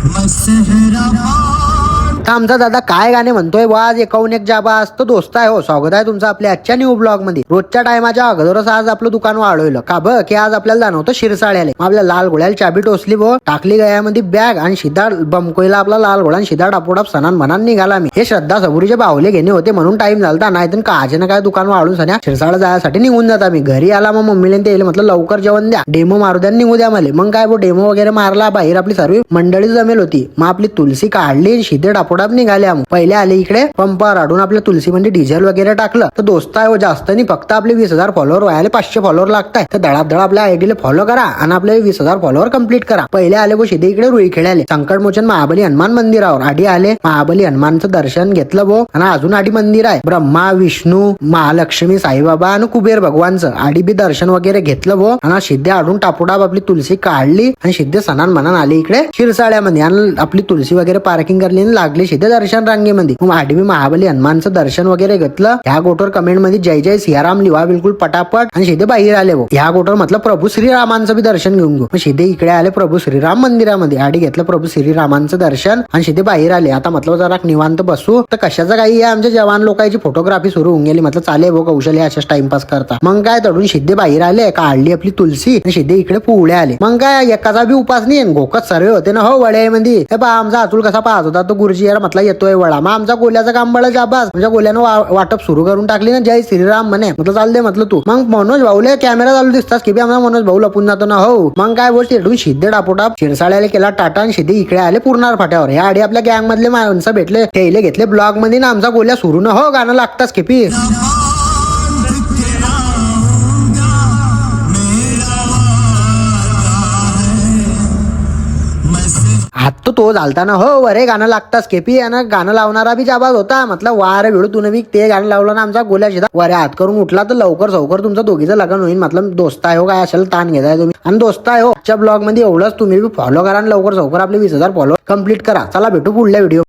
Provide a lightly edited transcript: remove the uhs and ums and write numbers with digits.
तर आमचा दादा काय गाणे म्हणतोय आज एकाहून एक जाबा असतो दोस्त आहे हो. स्वागत आहे तुमचं आपल्या आजच्या न्यू ब्लॉग मध्ये. रोजच्या टायमाच्या अगोदरच आज आपलं दुकान वाढवलं का ब की आज आपल्याला जाणवतं शिरसाळ्याला. आपल्या लाल घोड्याला चाबी टोचली भो, टाकली गयामध्ये बॅग आणि शिधा बमकोयला आपला लाल घोडा शिधा टापोटाप सणान मनान निघाला. मी हे श्रद्धा सबुरीचे बाहुले घेणे होते म्हणून टाइम झालता, नाही तर काचे ना काय दुकान वाढून सध्या शिरसाळा जायसाठी निघून जाता. मी घरी आला मग मम्मीने ते म्हटलं लवकर जेवण द्या, डेमो मारू द्या निघू द्या मला. मग काय डेमो वगैरे मारला, बाहेर आपली सर्व मंडळी जमेल होती. मग आपली तुलसी काढली, शिधे टापोटाप निघाले. पहिले आले इकडे पंपावर आडून आपल्या तुलसी मध्ये डिझेल वगैरे टाकलं. तर दोस्त आहे जास्त नाही, फक्त आपले 20,000 फॉलोअर व्हायला 500 फॉलोअर लागताय. तर धडाधड आपल्या आयडीला फॉलो करा आणि आपले 20,000 फॉलोअर कंप्लीट करा. पहिले आले वो शिधे इकडे रुई खेळाले संकटमोचन महाबली हनुमान मंदिरावर. आधी आले महाबली हनुमानचं दर्शन घेतलं भो. आणि अजून आधी मंदिर आहे ब्रह्मा विष्णू महालक्ष्मी साईबाबा आणि कुबेर भगवानचं. आधी बी दर्शन वगैरे घेतलं भो. आणि शिद्धे आडून टापोटाप आपली तुलसी काढली आणि शिद्धे सणान मनान आले इकडे शिरसाळ्यामध्ये. आणि आपली तुलसी वगैरे पार्किंग करली लागली शिद्धे दर्शन रांगेमध्ये. मग आधी मी महाबली हनुमानचं दर्शन वगैरे घेतलं. ह्या गोटवर कमेंट मध्ये जय जय सियाराम लिहा बिलकुल पटापट. आणि शिधे बाहेर आले वो. ह्या गोटवर म्हटलं प्रभू श्रीरामांचं बी दर्शन घेऊन घेऊ. शिधे इकडे आले प्रभू श्रीराम मंदिरामध्ये. आधी घेतलं प्रभू श्रीरामांचं दर्शन आणि शिधे बाहेर आले. आता म्हटलं जरा निवांत बसू. तर कशाचं काही आहे आमच्या जवान लोकांची फोटोग्राफी सुरू होऊन गेली. म्हटलं चाले भाऊ कौशल्य अशाच टाइमपास करता. मग काय तडून शिद्धे बाहेर आले, काढली आपली तुलसी आणि शिद्धे इकडे पुढे आले. मग काय एकाचा बी उपास नाही, घोकत सर्वे होते ना हो वड्यामध्ये. हे पहा आमचा अतुल कसा पाहत होता तो गुरुजी यार म्हटलं येतोय वडा. मग आमचा गोल्याचं काम बळ जाबास म्हणजे गोल्यानं वाटप सुरू करून टाकली ना जय श्रीराम म्हणे. म्हटलं चालते म्हटलं तू. मग मनोज भाऊले कॅमेरा चालू दिसतास की बी आम्हाला मनोज भाऊ लपून जातो ना हो. मग काय बोल तिथून शिद्धे टापोटाप शिरसाळ्याला केला टाटा आणि शिद्धे इकडे आले पूर्णार फाट्यावर. या आधी आपल्या गँग मधले माणसं भेटले, त्याला घेतले ब्लॉग मध्ये ना आमचा गोल्या सुरू ना हो गाणं लागताच खेपी. हात तो झालता ना हो वरे गाणं लागताच केपी. आणि गाणं लावणारा बी जाबाज होता. म्हटलं वार वेळू तुने बी ते गाणं लावलं ना आमचा गोल्या शिधा वरे हात करून उठला. तर लवकर सवकर तुमचं दोघीचं लग्न होईल. म्हटलं दोस्त आहे हो काय असेल ताण घेताय तुम्ही. आणि दोस्त आहे हो आजच्या ब्लॉग मध्ये एवढंच. तुम्ही बी फॉलो करा आणि लवकर सवकर आपले 20,000 फॉलो कंप्लीट करा. चला भेटू पुढल्या व्हिडिओ.